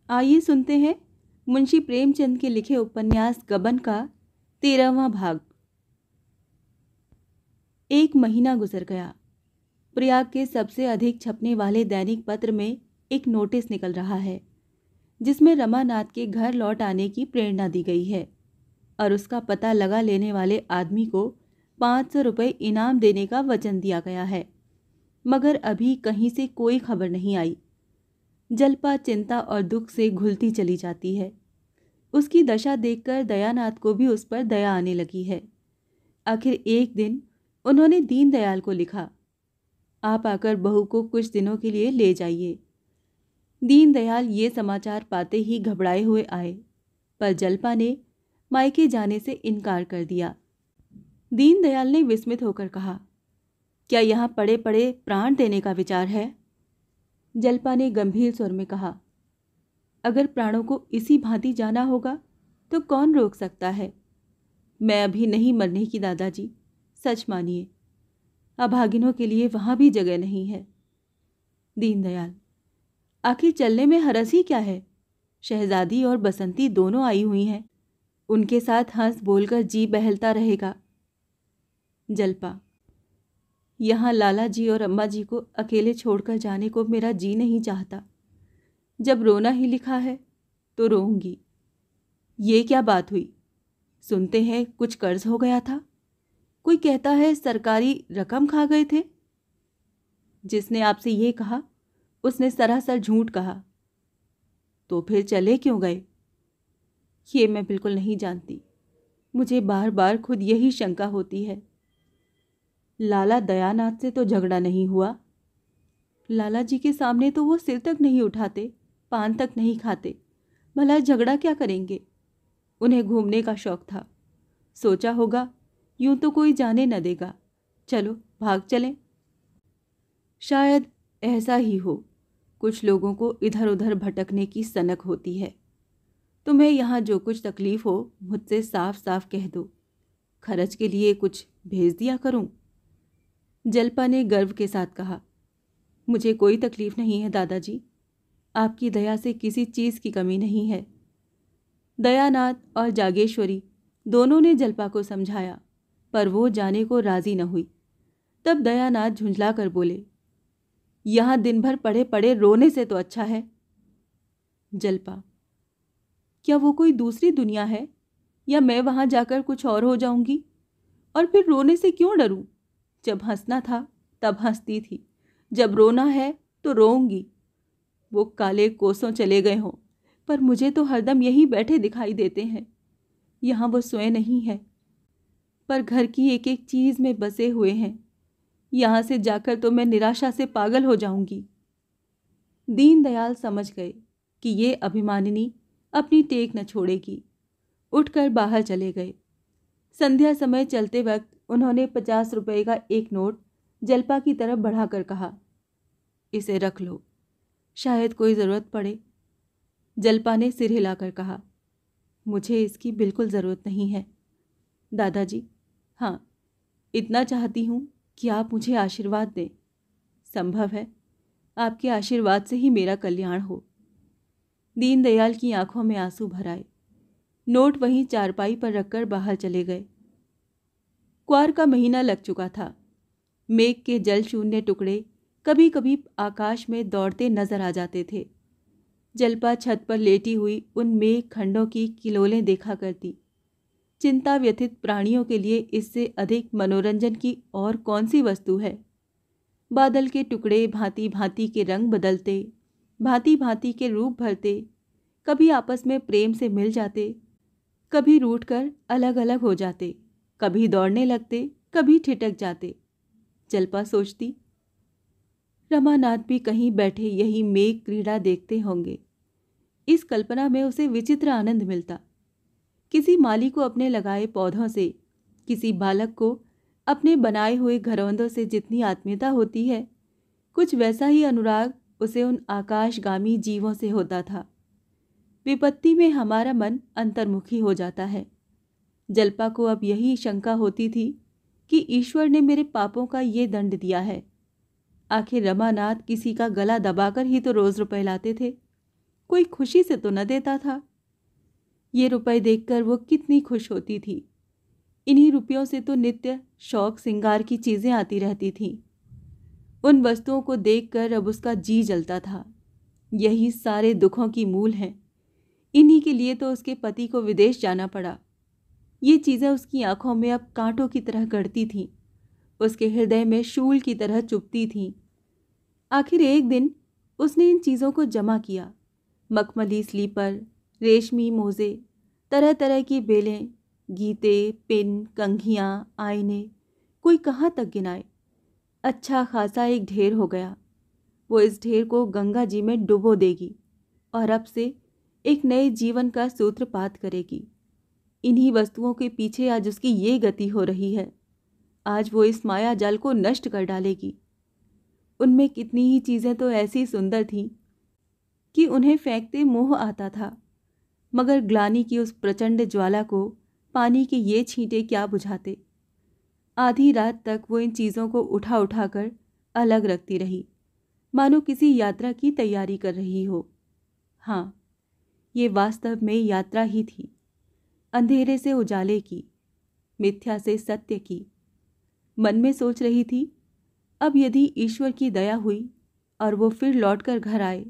आइए सुनते हैं मुंशी प्रेमचंद के लिखे उपन्यास गबन का 13वां भाग। एक महीना गुजर गया। प्रयाग के सबसे अधिक छपने वाले दैनिक पत्र में एक नोटिस निकल रहा है जिसमें रमानाथ के घर लौट आने की प्रेरणा दी गई है और उसका पता लगा लेने वाले आदमी को 500 रुपये इनाम देने का वचन दिया गया है। मगर अभी कहीं से कोई खबर नहीं आई। जल्पा चिंता और दुख से घुलती चली जाती है। उसकी दशा देखकर दयानाथ को भी उस पर दया आने लगी है। आखिर एक दिन उन्होंने दीनदयाल को लिखा, आप आकर बहू को कुछ दिनों के लिए ले जाइए। दीनदयाल ये समाचार पाते ही घबराए हुए आए, पर जल्पा ने मायके जाने से इनकार कर दिया। दीनदयाल ने विस्मित होकर कहा, क्या यहाँ पड़े पड़े प्राण देने का विचार है? जल्पा ने गंभीर स्वर में कहा, अगर प्राणों को इसी भांति जाना होगा तो कौन रोक सकता है? मैं अभी नहीं मरने की दादाजी, सच मानिए। अभागिनों के लिए वहां भी जगह नहीं है। दीनदयाल, आखिर चलने में हरस ही क्या है? शहजादी और बसंती दोनों आई हुई हैं। उनके साथ हंस बोलकर जी बहलता रहेगा। जल्पा, यहाँ लाला जी और अम्मा जी को अकेले छोड़कर जाने को मेरा जी नहीं चाहता। जब रोना ही लिखा है तो रोऊंगी। ये क्या बात हुई? सुनते हैं कुछ कर्ज हो गया था। कोई कहता है सरकारी रकम खा गए थे। जिसने आपसे ये कहा उसने सरासर झूठ कहा। तो फिर चले क्यों गए? ये मैं बिल्कुल नहीं जानती। मुझे बार बार खुद यही शंका होती है। लाला दयानाथ से तो झगड़ा नहीं हुआ। लाला जी के सामने तो वो सिर तक नहीं उठाते, पान तक नहीं खाते। भला झगड़ा क्या करेंगे? उन्हें घूमने का शौक था। सोचा होगा यूं तो कोई जाने न देगा, चलो भाग चलें। शायद ऐसा ही हो। कुछ लोगों को इधर उधर भटकने की सनक होती है। तुम्हें यहाँ जो कुछ तकलीफ हो मुझसे साफ साफ कह दो। खर्च के लिए कुछ भेज दिया करूं। जल्पा ने गर्व के साथ कहा, मुझे कोई तकलीफ नहीं है दादाजी। आपकी दया से किसी चीज़ की कमी नहीं है। दयानाथ और जागेश्वरी दोनों ने जल्पा को समझाया, पर वो जाने को राजी न हुई। तब दयानाथ झुंझला कर बोले, यहाँ दिन भर पड़े पड़े रोने से तो अच्छा है। जल्पा, क्या वो कोई दूसरी दुनिया है, या मैं वहां जाकर कुछ और हो जाऊंगी? और फिर रोने से क्यों डरूं? जब हंसना था तब हंसती थी, जब रोना है तो रोऊंगी। वो काले कोसों चले गए हों, पर मुझे तो हरदम यहीं बैठे दिखाई देते हैं। यहाँ वो स्वयं नहीं है, पर घर की एक एक चीज में बसे हुए हैं। यहाँ से जाकर तो मैं निराशा से पागल हो जाऊंगी। दीनदयाल समझ गए कि ये अभिमानिनी अपनी टेक न छोड़ेगी। उठकर बाहर चले गए। संध्या समय चलते वक्त उन्होंने 50 रुपए का एक नोट जल्पा की तरफ बढ़ाकर कहा, इसे रख लो, शायद कोई ज़रूरत पड़े। जल्पा ने सिर हिलाकर कहा, मुझे इसकी बिल्कुल ज़रूरत नहीं है दादाजी। हाँ, इतना चाहती हूँ कि आप मुझे आशीर्वाद दें। संभव है आपके आशीर्वाद से ही मेरा कल्याण हो। दीनदयाल की आंखों में आंसू भर आए। नोट वहीं चारपाई पर रखकर बाहर चले गए। क्वार का महीना लग चुका था। मेघ के जल शून्य टुकड़े कभी कभी आकाश में दौड़ते नजर आ जाते थे। जल्पा छत पर लेटी हुई उन मेघ खंडों की किलोलें देखा करती। चिंता व्यथित प्राणियों के लिए इससे अधिक मनोरंजन की और कौन सी वस्तु है? बादल के टुकड़े भांति भांति के रंग बदलते, भांति भांति के रूप भरते, कभी आपस में प्रेम से मिल जाते, कभी रूठकर अलग अलग हो जाते, कभी दौड़ने लगते, कभी ठिठक जाते। जल्पा सोचती, रमानाथ भी कहीं बैठे यही मेघ क्रीड़ा देखते होंगे। इस कल्पना में उसे विचित्र आनंद मिलता। किसी माली को अपने लगाए पौधों से, किसी बालक को अपने बनाए हुए घरौंदों से जितनी आत्मीयता होती है, कुछ वैसा ही अनुराग उसे उन आकाशगामी जीवों से होता था। विपत्ति में हमारा मन अंतर्मुखी हो जाता है। जल्पा को अब यही शंका होती थी कि ईश्वर ने मेरे पापों का ये दंड दिया है। आखिर रमानाथ किसी का गला दबाकर ही तो रोज रुपए लाते थे। कोई खुशी से तो न देता था। ये रुपए देखकर वो कितनी खुश होती थी। इन्हीं रुपयों से तो नित्य शौक श्रृंगार की चीजें आती रहती थीं। उन वस्तुओं को देखकर अब उसका जी जलता था। यही सारे दुखों की मूल हैं। इन्हीं के लिए तो उसके पति को विदेश जाना पड़ा। ये चीजें उसकी आंखों में अब कांटों की तरह गड़ती थीं, उसके हृदय में शूल की तरह चुभती थीं। आखिर एक दिन उसने इन चीज़ों को जमा किया। मखमली स्लीपर, रेशमी मोजे, तरह तरह की बेलें, गीते, पिन, कंघियाँ, आईने, कोई कहाँ तक गिनाए। अच्छा खासा एक ढेर हो गया। वो इस ढेर को गंगा जी में डुबो देगी और अब से एक नए जीवन का सूत्रपात करेगी। इन्हीं वस्तुओं के पीछे आज उसकी ये गति हो रही है। आज वो इस माया जाल को नष्ट कर डालेगी। उनमें कितनी ही चीज़ें तो ऐसी सुंदर थीं कि उन्हें फेंकते मोह आता था, मगर ग्लानि की उस प्रचंड ज्वाला को पानी के ये छींटे क्या बुझाते। आधी रात तक वो इन चीज़ों को उठा उठा कर अलग रखती रही, मानो किसी यात्रा की तैयारी कर रही हो। हाँ, ये वास्तव में यात्रा ही थी, अंधेरे से उजाले की, मिथ्या से सत्य की। मन में सोच रही थी, अब यदि ईश्वर की दया हुई और वो फिर लौटकर घर आए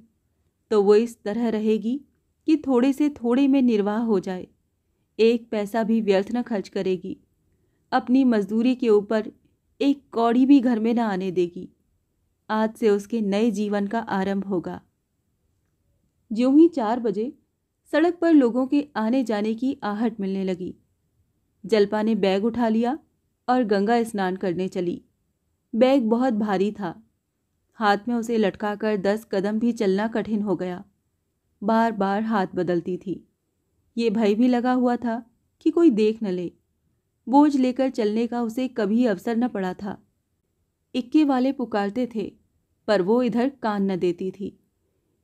तो वो इस तरह रहेगी कि थोड़े से थोड़े में निर्वाह हो जाए। एक पैसा भी व्यर्थ न खर्च करेगी। अपनी मजदूरी के ऊपर एक कौड़ी भी घर में न आने देगी। आज से उसके नए जीवन का आरंभ होगा। ज्यों ही 4 बजे सड़क पर लोगों के आने जाने की आहट मिलने लगी। जल्पा ने बैग उठा लिया और गंगा स्नान करने चली। बैग बहुत भारी था। हाथ में उसे लटकाकर 10 कदम भी चलना कठिन हो गया। बार बार हाथ बदलती थी। ये भय भी लगा हुआ था कि कोई देख न ले। बोझ लेकर चलने का उसे कभी अवसर न पड़ा था। इक्के वाले पुकारते थे, पर वो इधर कान न देती थी।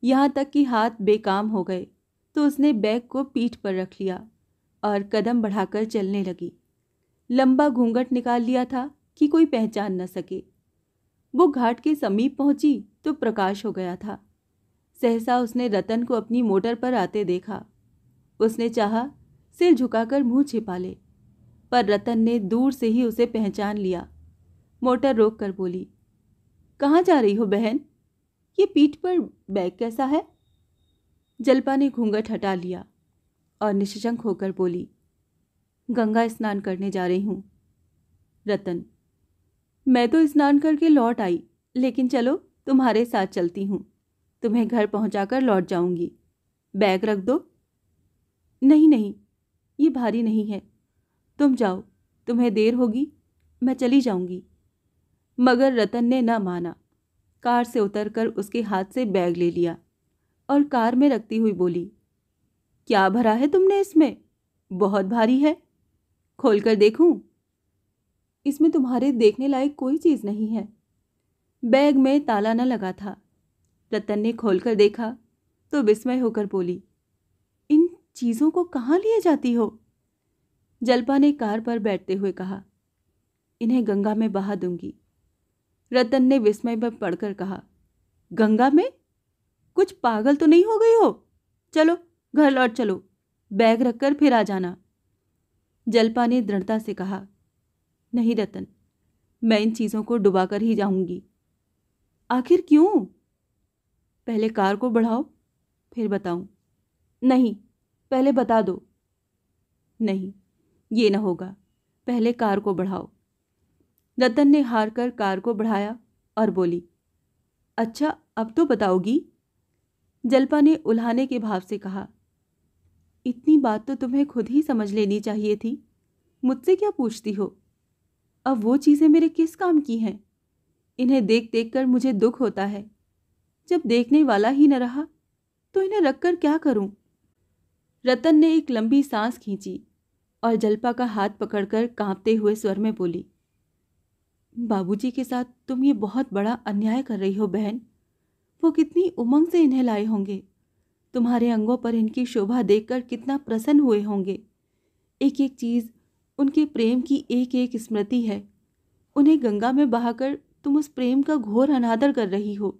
यहाँ तक कि हाथ बेकाम हो गए तो उसने बैग को पीठ पर रख लिया और कदम बढ़ाकर चलने लगी। लंबा घूंघट निकाल लिया था कि कोई पहचान न सके। वो घाट के समीप पहुंची तो प्रकाश हो गया था। सहसा उसने रतन को अपनी मोटर पर आते देखा। उसने चाहा सिर झुकाकर मुंह छिपा ले, पर रतन ने दूर से ही उसे पहचान लिया। मोटर रोक कर बोली, कहाँ जा रही हो बहन? ये पीठ पर बैग कैसा है? जल्पा ने घूंघट हटा लिया और निशंक होकर बोली, गंगा स्नान करने जा रही हूँ। रतन, मैं तो स्नान करके लौट आई, लेकिन चलो तुम्हारे साथ चलती हूँ। तुम्हें घर पहुँचाकर लौट जाऊंगी। बैग रख दो। नहीं नहीं, ये भारी नहीं है। तुम जाओ, तुम्हें देर होगी, मैं चली जाऊंगी। मगर रतन ने न माना। कार से उतरकर उसके हाथ से बैग ले लिया और कार में रखती हुई बोली, क्या भरा है तुमने इसमें? बहुत भारी है। खोलकर देखूं? इसमें तुम्हारे देखने लायक कोई चीज नहीं है। बैग में ताला न लगा था। रतन ने खोलकर देखा तो विस्मय होकर बोली, इन चीजों को कहाँ लिए जाती हो? जल्पा ने कार पर बैठते हुए कहा, इन्हें गंगा में बहा दूंगी। रतन ने विस्मय में पड़कर कहा, गंगा में? कुछ पागल तो नहीं हो गई हो? चलो घर लौट चलो, बैग रखकर फिर आ जाना। जल्पा ने दृढ़ता से कहा, नहीं रतन, मैं इन चीजों को डुबाकर ही जाऊंगी। आखिर क्यों? पहले कार को बढ़ाओ, फिर बताऊं। नहीं, पहले बता दो। नहीं, ये न होगा, पहले कार को बढ़ाओ। रतन ने हार कर कार को बढ़ाया और बोली, अच्छा अब तो बताओगी? जल्पा ने उल्हाने के भाव से कहा, इतनी बात तो तुम्हें खुद ही समझ लेनी चाहिए थी, मुझसे क्या पूछती हो? अब वो चीजें मेरे किस काम की हैं? इन्हें देख देख कर मुझे दुख होता है। जब देखने वाला ही न रहा तो इन्हें रखकर क्या करूं? रतन ने एक लंबी सांस खींची और जल्पा का हाथ पकड़कर कांपते हुए स्वर में बोली, बाबूजी के साथ तुम ये बहुत बड़ा अन्याय कर रही हो बहन। वो कितनी उमंग से इन्हें लाए होंगे। तुम्हारे अंगों पर इनकी शोभा देखकर कितना प्रसन्न हुए होंगे। एक एक चीज उनके प्रेम की एक एक स्मृति है। उन्हें गंगा में बहाकर तुम उस प्रेम का घोर अनादर कर रही हो।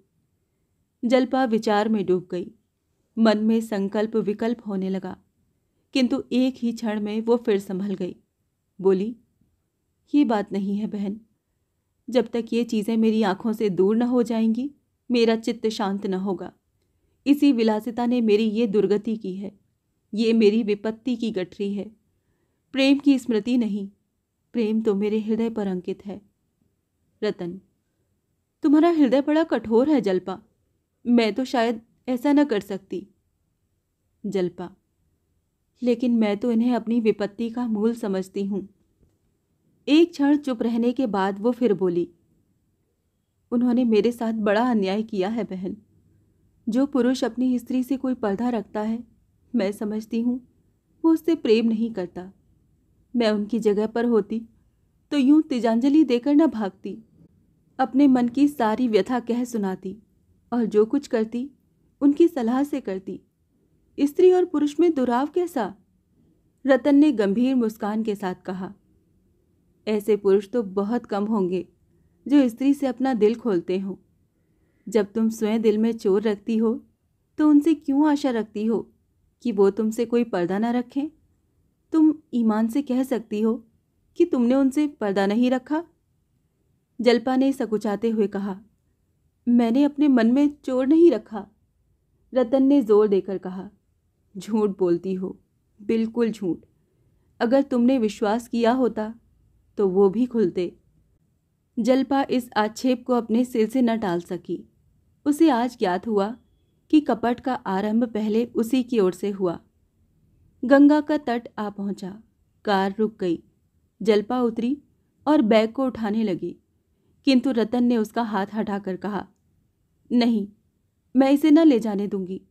जल्पा विचार में डूब गई। मन में संकल्प विकल्प होने लगा, किंतु एक ही क्षण में वो फिर संभल गई। बोली, ये बात नहीं है बहन। जब तक ये चीज़ें मेरी आंखों से दूर न हो जाएंगी, मेरा चित्त शांत न होगा। इसी विलासिता ने मेरी ये दुर्गति की है। ये मेरी विपत्ति की गठरी है। प्रेम की स्मृति नहीं, प्रेम तो मेरे हृदय पर अंकित है। रतन, तुम्हारा हृदय बड़ा कठोर है जल्पा। मैं तो शायद ऐसा न कर सकती। जल्पा, लेकिन मैं तो इन्हें अपनी विपत्ति का मूल समझती हूँ। एक क्षण चुप रहने के बाद वो फिर बोली, उन्होंने मेरे साथ बड़ा अन्याय किया है बहन। जो पुरुष अपनी स्त्री से कोई पर्दा रखता है, मैं समझती हूँ वो उससे प्रेम नहीं करता। मैं उनकी जगह पर होती तो यूं तिजांजलि देकर न भागती, अपने मन की सारी व्यथा कह सुनाती और जो कुछ करती उनकी सलाह से करती। स्त्री और पुरुष में दुराव कैसा? रतन ने गंभीर मुस्कान के साथ कहा, ऐसे पुरुष तो बहुत कम होंगे जो स्त्री से अपना दिल खोलते हो। जब तुम स्वयं दिल में चोर रखती हो तो उनसे क्यों आशा रखती हो कि वो तुमसे कोई पर्दा ना रखें? तुम ईमान से कह सकती हो कि तुमने उनसे पर्दा नहीं रखा? जल्पा ने सकुचाते हुए कहा, मैंने अपने मन में चोर नहीं रखा। रतन ने जोर देकर कहा, झूठ बोलती हो, बिल्कुल झूठ। अगर तुमने विश्वास किया होता तो वो भी खुलते। जल्पा इस आक्षेप को अपने सिर से न टाल सकी। उसे आज ज्ञात हुआ कि कपट का आरंभ पहले उसी की ओर से हुआ। गंगा का तट आ पहुंचा। कार रुक गई। जल्पा उतरी और बैग को उठाने लगी, किंतु रतन ने उसका हाथ हटाकर कहा, नहीं, मैं इसे न ले जाने दूंगी।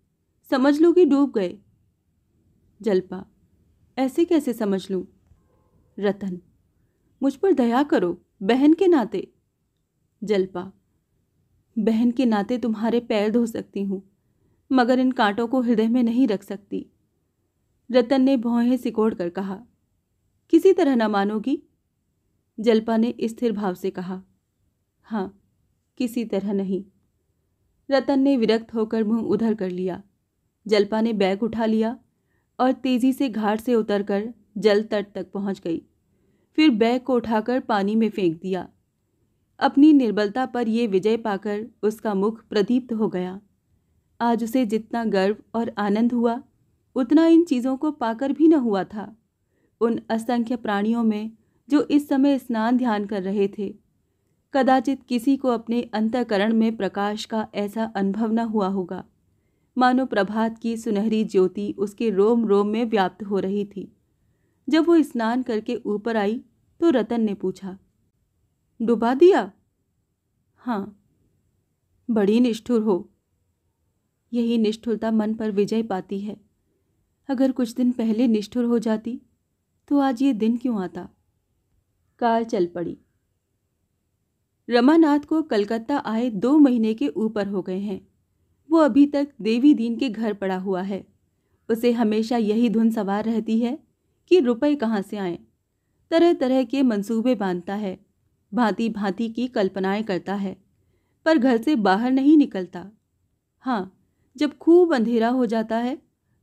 समझ लो कि डूब गए। जल्पा, ऐसे कैसे समझ लूं? रतन, मुझ पर दया करो, बहन के नाते। जल्पा, बहन के नाते तुम्हारे पैर धो सकती हूँ, मगर इन कांटों को हृदय में नहीं रख सकती। रतन ने भौहें सिकोड़ कर कहा, किसी तरह न मानोगी? जल्पा ने स्थिर भाव से कहा, हाँ, किसी तरह नहीं। रतन ने विरक्त होकर मुंह उधर कर लिया। जल्पा ने बैग उठा लिया और तेजी से घाट से उतरकर जल तट तक पहुंच गई। फिर बैग को उठाकर पानी में फेंक दिया। अपनी निर्बलता पर यह विजय पाकर उसका मुख प्रदीप्त हो गया। आज उसे जितना गर्व और आनंद हुआ, उतना इन चीज़ों को पाकर भी न हुआ था। उन असंख्य प्राणियों में जो इस समय स्नान ध्यान कर रहे थे, कदाचित किसी को अपने अंतःकरण में प्रकाश का ऐसा अनुभव न हुआ होगा, मानो प्रभात की सुनहरी ज्योति उसके रोम रोम में व्याप्त हो रही थी। जब वो स्नान करके ऊपर आई तो रतन ने पूछा, डुबा दिया? हाँ। बड़ी निष्ठुर हो। यही निष्ठुरता मन पर विजय पाती है। अगर कुछ दिन पहले निष्ठुर हो जाती तो आज ये दिन क्यों आता? कार चल पड़ी। रमानाथ को कलकत्ता आए 2 महीने के ऊपर हो गए हैं। वो अभी तक देवी दीन के घर पड़ा हुआ है। उसे हमेशा यही धुन सवार रहती है कि रुपए कहाँ से आएं। तरह तरह के मंसूबे बांधता है, भांति भांति की कल्पनाएं करता है, पर घर से बाहर नहीं निकलता। हाँ, जब खूब अंधेरा हो जाता है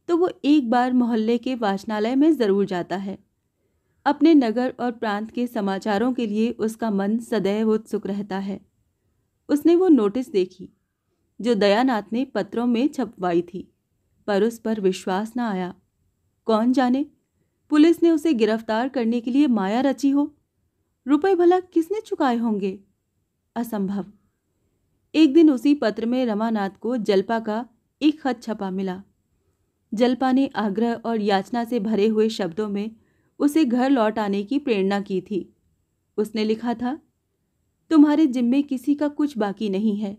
तो वो एक बार मोहल्ले के वाचनालय में ज़रूर जाता है। अपने नगर और प्रांत के समाचारों के लिए उसका मन सदैव उत्सुक रहता है। उसने वो नोटिस देखी जो दयानाथ ने पत्रों में छपवाई थी, पर उस पर विश्वास न आया। कौन जाने, पुलिस ने उसे गिरफ्तार करने के लिए माया रची हो। रुपए भला किसने चुकाए होंगे? असंभव। एक दिन उसी पत्र में रमानाथ को जल्पा का एक खत छपा मिला। जल्पा ने आग्रह और याचना से भरे हुए शब्दों में उसे घर लौट आने की प्रेरणा की थी। उसने लिखा था, तुम्हारे जिम्मे किसी का कुछ बाकी नहीं है,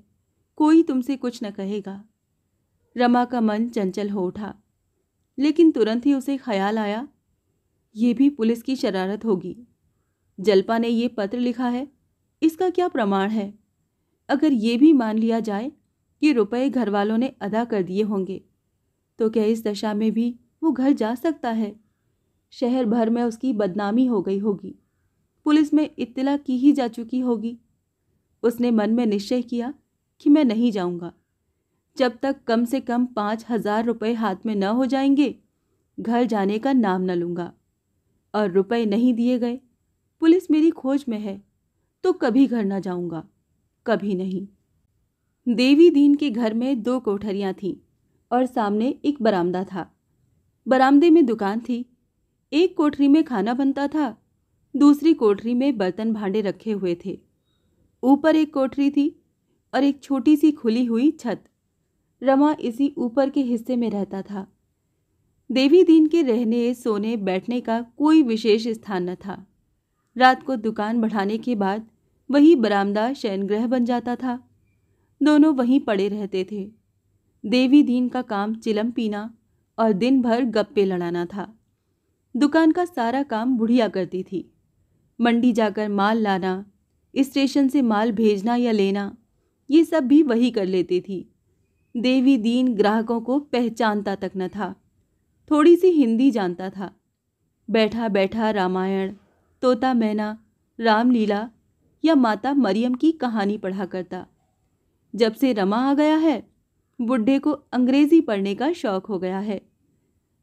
कोई तुमसे कुछ न कहेगा। रमा का मन चंचल हो उठा, लेकिन तुरंत ही उसे ख्याल आया, ये भी पुलिस की शरारत होगी। जल्पा ने ये पत्र लिखा है, इसका क्या प्रमाण है? अगर ये भी मान लिया जाए कि रुपए घर वालों ने अदा कर दिए होंगे, तो क्या इस दशा में भी वो घर जा सकता है? शहर भर में उसकी बदनामी हो गई होगी, पुलिस में इत्तला की ही जा चुकी होगी। उसने मन में निश्चय किया कि मैं नहीं जाऊंगा। जब तक कम से कम 5,000 रुपये हाथ में न हो जाएंगे, घर जाने का नाम न लूँगा। और रुपए नहीं दिए गए, पुलिस मेरी खोज में है, तो कभी घर न जाऊँगा, कभी नहीं। देवी दीन के घर में 2 कोठरियाँ थीं और सामने एक बरामदा था। बरामदे में दुकान थी। एक कोठरी में खाना बनता था, दूसरी कोठरी में बर्तन भांडे रखे हुए थे। ऊपर एक कोठरी थी और एक छोटी सी खुली हुई छत। रमा इसी ऊपर के हिस्से में रहता था। देवी दीन के रहने, सोने, बैठने का कोई विशेष स्थान न था। रात को दुकान बढ़ाने के बाद वही बरामदा शयनगृह बन जाता था। दोनों वहीं पड़े रहते थे। देवी दीन का काम चिलम पीना और दिन भर गप्पे लड़ाना था। दुकान का सारा काम बुढ़िया करती थी। मंडी जाकर माल लाना, स्टेशन से माल भेजना या लेना, ये सब भी वही कर लेती थी। देवी दीन ग्राहकों को पहचानता तक न था। थोड़ी सी हिंदी जानता था। बैठा बैठा रामायण, तोता मैना, रामलीला या माता मरियम की कहानी पढ़ा करता। जब से रमा आ गया है, बुढ़े को अंग्रेजी पढ़ने का शौक हो गया है।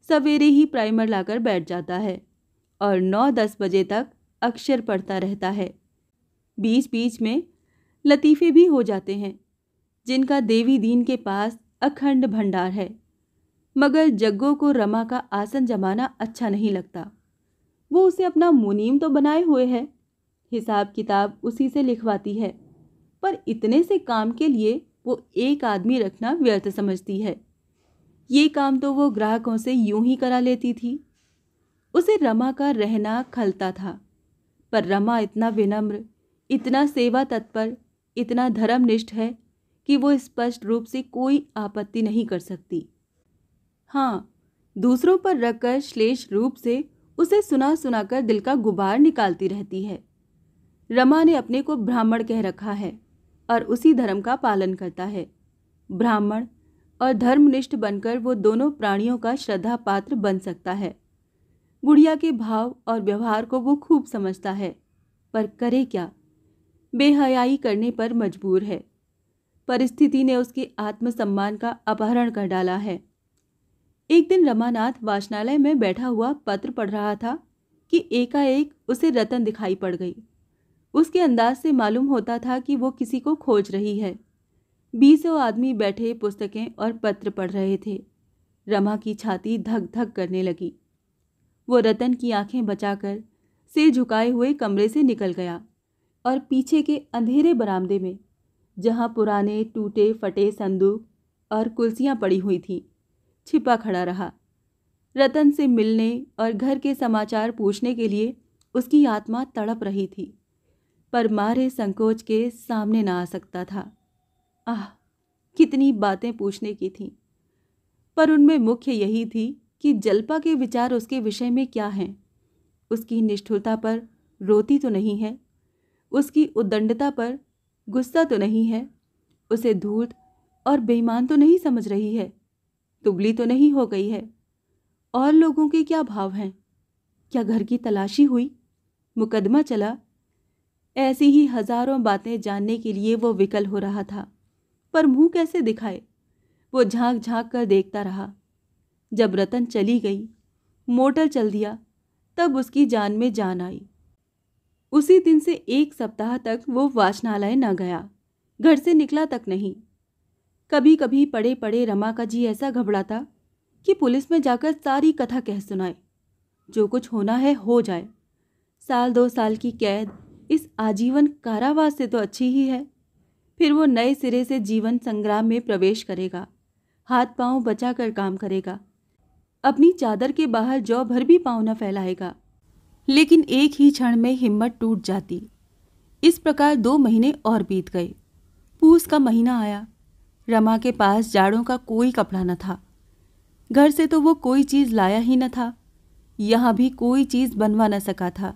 सवेरे ही प्राइमर लाकर बैठ जाता है और 9-10 बजे तक अक्षर पढ़ता रहता है। बीच बीच में लतीफ़े भी हो जाते हैं, जिनका देवी दीन के पास अखंड भंडार है। मगर जग्गो को रमा का आसन जमाना अच्छा नहीं लगता। वो उसे अपना मुनीम तो बनाए हुए है, हिसाब किताब उसी से लिखवाती है, पर इतने से काम के लिए वो एक आदमी रखना व्यर्थ समझती है। ये काम तो वो ग्राहकों से यूं ही करा लेती थी। उसे रमा का रहना खलता था, पर रमा इतना विनम्र, इतना सेवा तत्पर, इतना धर्मनिष्ठ है कि वो स्पष्ट रूप से कोई आपत्ति नहीं कर सकती। हाँ, दूसरों पर रखकर श्लेष रूप से उसे सुना सुनाकर दिल का गुबार निकालती रहती है। रमा ने अपने को ब्राह्मण कह रखा है और उसी धर्म का पालन करता है। ब्राह्मण और धर्मनिष्ठ बनकर वो दोनों प्राणियों का श्रद्धा पात्र बन सकता है। बुढ़िया के भाव और व्यवहार को वो खूब समझता है, पर करे क्या? बेहयाई करने पर मजबूर है। परिस्थिति ने उसके आत्मसम्मान का अपहरण कर डाला है। एक दिन रमानाथ वाचनालय में बैठा हुआ पत्र पढ़ रहा था कि एकाएक उसे रतन दिखाई पड़ गई। उसके अंदाज से मालूम होता था कि वो किसी को खोज रही है। 20 आदमी बैठे पुस्तकें और पत्र पढ़ रहे थे। रमा की छाती धक धक करने लगी। वो रतन की आंखें बचाकर सिर झुकाए हुए कमरे से निकल गया और पीछे के अंधेरे बरामदे में, जहां पुराने टूटे फटे संदूक और कुर्सियां पड़ी हुई थीं, छिपा खड़ा रहा। रतन से मिलने और घर के समाचार पूछने के लिए उसकी आत्मा तड़प रही थी, पर मारे संकोच के सामने ना आ सकता था। आह, कितनी बातें पूछने की थीं, पर उनमें मुख्य यही थी कि जल्पा के विचार उसके विषय में क्या हैं। उसकी निष्ठुरता पर रोती तो नहीं है, उसकी उद्दंडता पर गुस्सा तो नहीं है, उसे धूर्त और बेईमान तो नहीं समझ रही है, दुबली तो नहीं हो गई है। और लोगों के क्या भाव हैं? क्या घर की तलाशी हुई? मुकदमा चला? ऐसी ही हजारों बातें जानने के लिए वो विकल हो रहा था, पर मुंह कैसे दिखाए? वो झांक झांक कर देखता रहा। जब रतन चली गई, मोटर चल दिया, तब उसकी जान में जान आई। उसी दिन से 1 सप्ताह तक वो वाचनालय न गया, घर से निकला तक नहीं। कभी कभी पड़े पड़े रमा का जी ऐसा घबराता कि पुलिस में जाकर सारी कथा कह सुनाए। जो कुछ होना है हो जाए। 1-2 साल की कैद इस आजीवन कारावास से तो अच्छी ही है। फिर वो नए सिरे से जीवन संग्राम में प्रवेश करेगा, हाथ पांव बचाकर काम करेगा, अपनी चादर के बाहर जौ भर भी पांव न फैलाएगा। लेकिन एक ही क्षण में हिम्मत टूट जाती। इस प्रकार 2 महीने और बीत गए। पूस का महीना आया। रमा के पास जाड़ों का कोई कपड़ा न था। घर से तो वो कोई चीज़ लाया ही न था। यहाँ भी कोई चीज़ बनवा न सका था।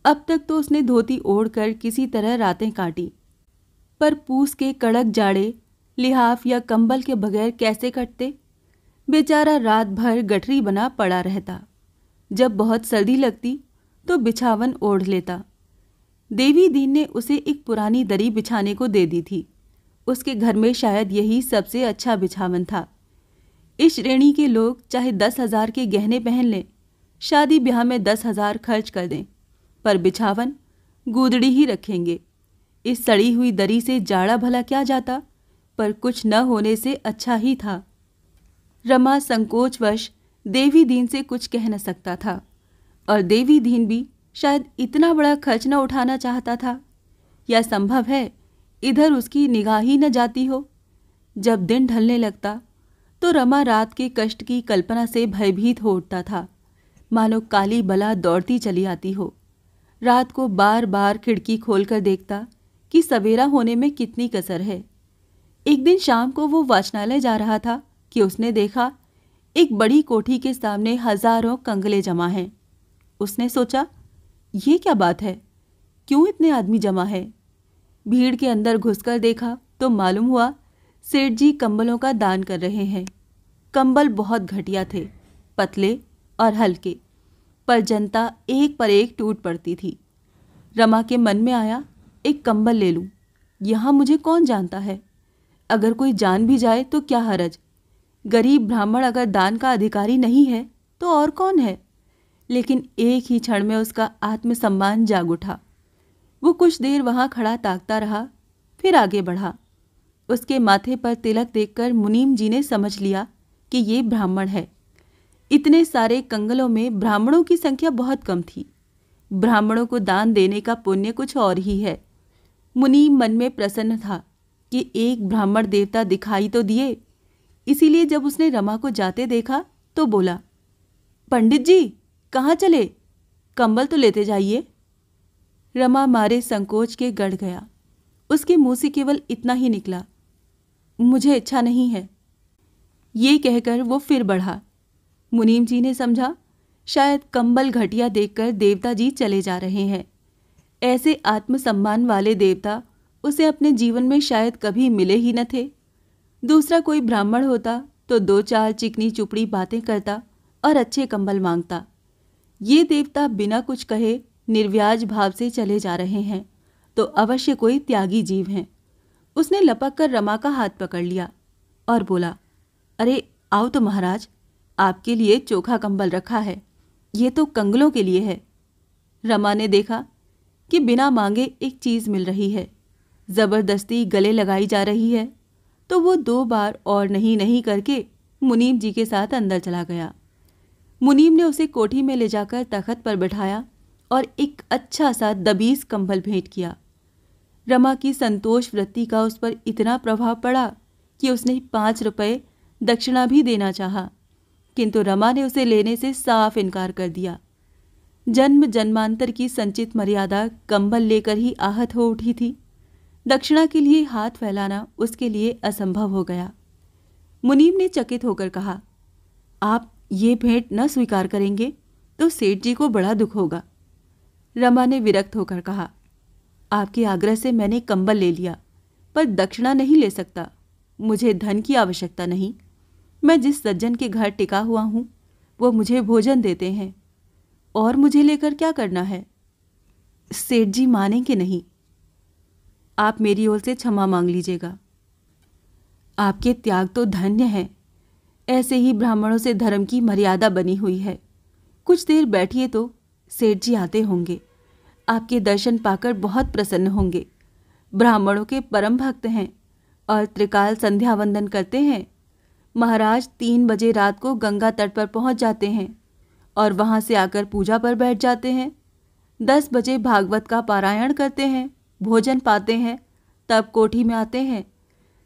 अब तक तो उसने धोती ओढ़कर किसी तरह रातें काटी, पर पूस के कड़क जाड़े लिहाफ या कंबल के बगैर कैसे कटते? बेचारा रात भर गठरी बना पड़ा रहता। जब बहुत सर्दी लगती तो बिछावन ओढ़ लेता। देवी दीन ने उसे एक पुरानी दरी बिछाने को दे दी थी। उसके घर में शायद यही सबसे अच्छा बिछावन था। इस श्रेणी के लोग चाहे 10,000 के गहने पहन लें, शादी ब्याह में 10,000 खर्च कर दें, पर बिछावन गूदड़ी ही रखेंगे। इस सड़ी हुई दरी से जाड़ा भला क्या जाता, पर कुछ न होने से अच्छा ही था। रमा संकोचवश देवी दीन से कुछ कह न सकता था, और देवी दीन भी शायद इतना बड़ा खर्च न उठाना चाहता था, या संभव है इधर उसकी निगाह ही न जाती हो। जब दिन ढलने लगता तो रमा रात के कष्ट की कल्पना से भयभीत हो उठता था, मानो काली बला दौड़ती चली आती हो। रात को बार बार खिड़की खोलकर देखता कि सवेरा होने में कितनी कसर है। एक दिन शाम को वो वाचनालय जा रहा था कि उसने देखा एक बड़ी कोठी के सामने हजारों कंगले जमा हैं। उसने सोचा, ये क्या बात है, क्यों इतने आदमी जमा है? भीड़ के अंदर घुसकर देखा तो मालूम हुआ सेठ जी कंबलों का दान कर रहे हैं। कंबल बहुत घटिया थे, पतले और हल्के, पर जनता एक पर एक टूट पड़ती थी। रमा के मन में आया, एक कंबल ले लूं, यहाँ मुझे कौन जानता है, अगर कोई जान भी जाए तो क्या हरज। गरीब ब्राह्मण अगर दान का अधिकारी नहीं है तो और कौन है। लेकिन एक ही क्षण में उसका आत्मसम्मान जाग उठा। वो कुछ देर वहां खड़ा ताकता रहा, फिर आगे बढ़ा। उसके माथे पर तिलक देखकर मुनीम जी ने समझ लिया कि ये ब्राह्मण है। इतने सारे कंगलों में ब्राह्मणों की संख्या बहुत कम थी। ब्राह्मणों को दान देने का पुण्य कुछ और ही है। मुनीम मन में प्रसन्न था कि एक ब्राह्मण देवता दिखाई तो दिए। इसीलिए जब उसने रमा को जाते देखा तो बोला, पंडित जी कहाँ चले, कंबल तो लेते जाइए। रमा मारे संकोच के गड़ गया। उसके मुंह से केवल इतना ही निकला, मुझे इच्छा नहीं है। ये कहकर वो फिर बढ़ा। मुनीम जी ने समझा शायद कंबल घटिया देखकर देवता जी चले जा रहे हैं। ऐसे आत्मसम्मान वाले देवता उसे अपने जीवन में शायद कभी मिले ही न थे। दूसरा कोई ब्राह्मण होता तो 2-4 चिकनी चुपड़ी बातें करता और अच्छे कंबल मांगता। ये देवता बिना कुछ कहे निर्व्याज भाव से चले जा रहे हैं तो अवश्य कोई त्यागी जीव हैं। उसने लपक कर रमा का हाथ पकड़ लिया और बोला, अरे आओ तो महाराज, आपके लिए चोखा कंबल रखा है, ये तो कंगलों के लिए है। रमा ने देखा कि बिना मांगे एक चीज़ मिल रही है, ज़बरदस्ती गले लगाई जा रही है, तो वो 2 बार और नहीं नहीं करके मुनीम जी के साथ अंदर चला गया। मुनीम ने उसे कोठी में ले जाकर तख्त पर बैठाया और एक अच्छा सा दबीस कंबल भेंट किया। रमा की संतोष वृत्ति का उस पर इतना प्रभाव पड़ा कि उसने 5 रुपए दक्षिणा भी देना चाहा, किंतु रमा ने उसे लेने से साफ इनकार कर दिया। जन्म जन्मांतर की संचित मर्यादा कंबल लेकर ही आहत हो उठी थी। दक्षिणा के लिए हाथ फैलाना उसके लिए असंभव हो गया। मुनीम ने चकित होकर कहा, आप ये भेंट न स्वीकार करेंगे तो सेठ जी को बड़ा दुख होगा। रमा ने विरक्त होकर कहा, आपके आग्रह से मैंने कंबल ले लिया, पर दक्षिणा नहीं ले सकता। मुझे धन की आवश्यकता नहीं। मैं जिस सज्जन के घर टिका हुआ हूँ वो मुझे भोजन देते हैं, और मुझे लेकर क्या करना है। सेठ जी मानेंगे नहीं। आप मेरी ओर से क्षमा मांग लीजिएगा। आपके त्याग तो धन्य हैं। ऐसे ही ब्राह्मणों से धर्म की मर्यादा बनी हुई है। कुछ देर बैठिए तो सेठ जी आते होंगे, आपके दर्शन पाकर बहुत प्रसन्न होंगे। ब्राह्मणों के परम भक्त हैं और त्रिकाल संध्या वंदन करते हैं। महाराज 3 बजे रात को गंगा तट पर पहुंच जाते हैं और वहां से आकर पूजा पर बैठ जाते हैं। 10 बजे भागवत का पारायण करते हैं, भोजन पाते हैं, तब कोठी में आते हैं।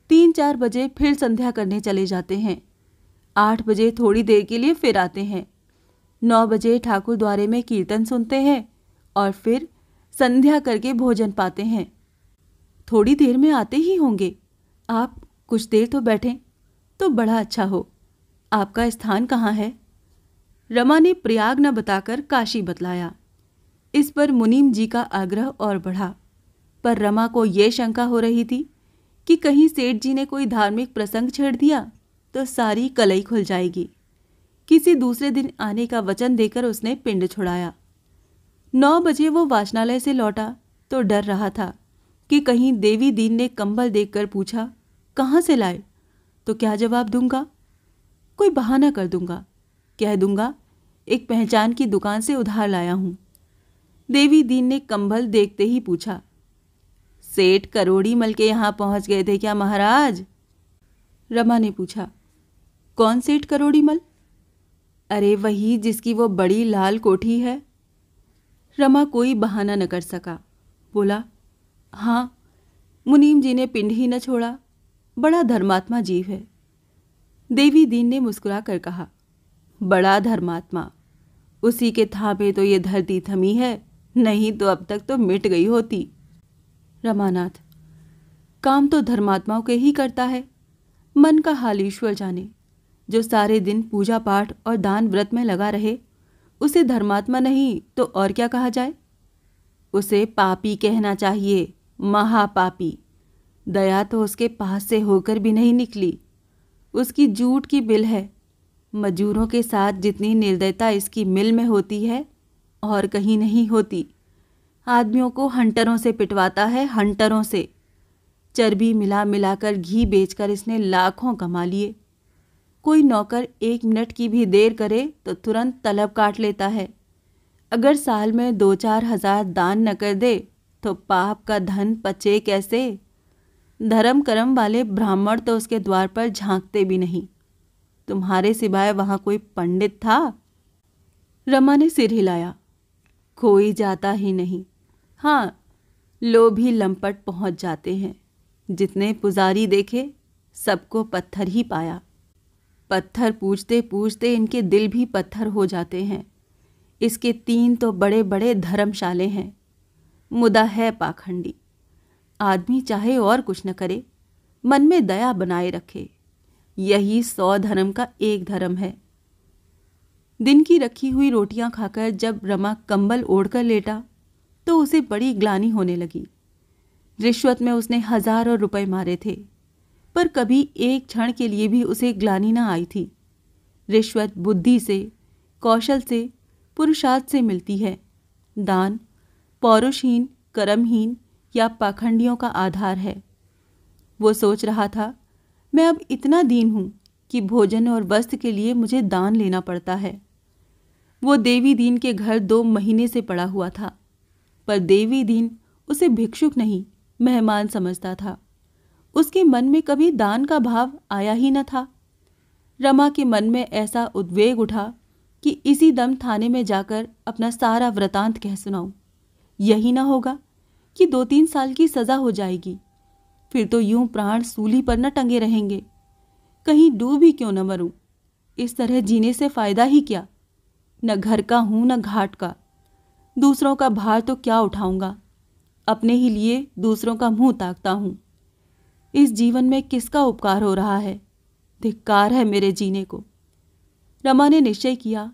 3-4 बजे फिर संध्या करने चले जाते हैं। 8 बजे थोड़ी देर के लिए फिर आते हैं। 9 बजे ठाकुर द्वारे में कीर्तन सुनते हैं और फिर संध्या करके भोजन पाते हैं। थोड़ी देर में आते ही होंगे। आप कुछ देर तो बैठें तो बड़ा अच्छा हो। आपका स्थान कहाँ है? रमा ने प्रयाग न बताकर काशी बतलाया। इस पर मुनीम जी का आग्रह और बढ़ा, पर रमा को यह शंका हो रही थी कि कहीं सेठ जी ने कोई धार्मिक प्रसंग छेड़ दिया तो सारी कलई खुल जाएगी। किसी दूसरे दिन आने का वचन देकर उसने पिंड छुड़ाया। 9 बजे वो वाचनालय से लौटा तो डर रहा था कि कहीं देवी दीन ने कंबल देखकर पूछा, कहाँ से लाए? तो क्या जवाब दूंगा? कोई बहाना कर दूंगा, कह दूंगा एक पहचान की दुकान से उधार लाया हूं। देवी दीन ने कंबल देखते ही पूछा, सेठ करोड़ी मल के यहां पहुंच गए थे क्या महाराज? रमा ने पूछा, कौन सेठ करोड़ी मल? अरे वही जिसकी वो बड़ी लाल कोठी है। रमा कोई बहाना न कर सका, बोला, हाँ, मुनीम जी ने पिंड ही न छोड़ा, बड़ा धर्मात्मा जीव है। देवी दीन ने मुस्कुरा कर कहा, बड़ा धर्मात्मा, उसी के थापे तो ये धरती थमी है, नहीं तो अब तक तो मिट गई होती। रमानाथ, काम तो धर्मात्माओं के ही करता है, मन का हाल ईश्वर जाने। जो सारे दिन पूजा पाठ और दान व्रत में लगा रहे, उसे धर्मात्मा नहीं तो और क्या कहा जाए? उसे पापी कहना चाहिए, महापापी। दया तो उसके पास से होकर भी नहीं निकली। उसकी जूठ की बिल है। मजूरों के साथ जितनी निर्दयता इसकी मिल में होती है, और कहीं नहीं होती। आदमियों को हंटरों से पिटवाता है, हंटरों से। चर्बी मिला मिलाकर घी बेचकर इसने लाखों कमा लिए। कोई नौकर 1 मिनट की भी देर करे तो तुरंत तलब काट लेता है। अगर साल में 2-4 हजार दान न कर दे तो पाप का धन पचे कैसे? धर्म कर्म वाले ब्राह्मण तो उसके द्वार पर झांकते भी नहीं। तुम्हारे सिवाय वहां कोई पंडित था? रमा ने सिर हिलाया, कोई जाता ही नहीं। हाँ, लोभी लंपट पहुंच जाते हैं। जितने पुजारी देखे, सबको पत्थर ही पाया। पत्थर पूछते पूछते इनके दिल भी पत्थर हो जाते हैं। इसके 3 तो बड़े बड़े धर्मशाले हैं। मुदा है पाखंडी। आदमी चाहे और कुछ न करे, मन में दया बनाए रखे, यही 100 धर्म का एक धर्म है। दिन की रखी हुई रोटियां खाकर जब रमा कंबल ओढ़कर लेटा तो उसे बड़ी ग्लानि होने लगी। रिश्वत में उसने हजारों रुपए मारे थे, पर कभी एक क्षण के लिए भी उसे ग्लानि न आई थी। रिश्वत बुद्धि से, कौशल से, पुरुषार्थ से मिलती है। दान पौरुषहीन, कर्महीन या पाखंडियों का आधार है। वो सोच रहा था, मैं अब इतना दीन हूं कि भोजन और वस्त्र के लिए मुझे दान लेना पड़ता है। वो देवी दीन के घर 2 महीने से पड़ा हुआ था, पर देवी दीन उसे भिक्षुक नहीं, मेहमान समझता था। उसके मन में कभी दान का भाव आया ही न था। रमा के मन में ऐसा उद्वेग उठा कि इसी दम थाने में जाकर अपना सारा वृतांत कह सुनाऊं। यही ना होगा कि 2-3 साल की सजा हो जाएगी। फिर तो यूं प्राण सूली पर न टंगे रहेंगे। कहीं डूब ही क्यों न मरूं। इस तरह जीने से फायदा ही क्या? न घर का हूं न घाट का। दूसरों का भार तो क्या उठाऊंगा। अपने ही लिए दूसरों का मुंह ताकता हूं। इस जीवन में किसका उपकार हो रहा है? धिक्कार है मेरे जीने को। रमा ने निश्चय किया,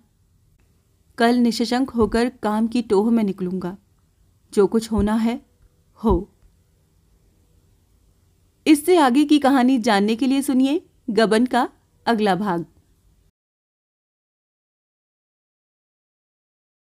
कल निशंक होकर काम की टोह में निकलूंगा। जो कुछ होना है हो। इससे आगे की कहानी जानने के लिए सुनिए गबन का अगला भाग।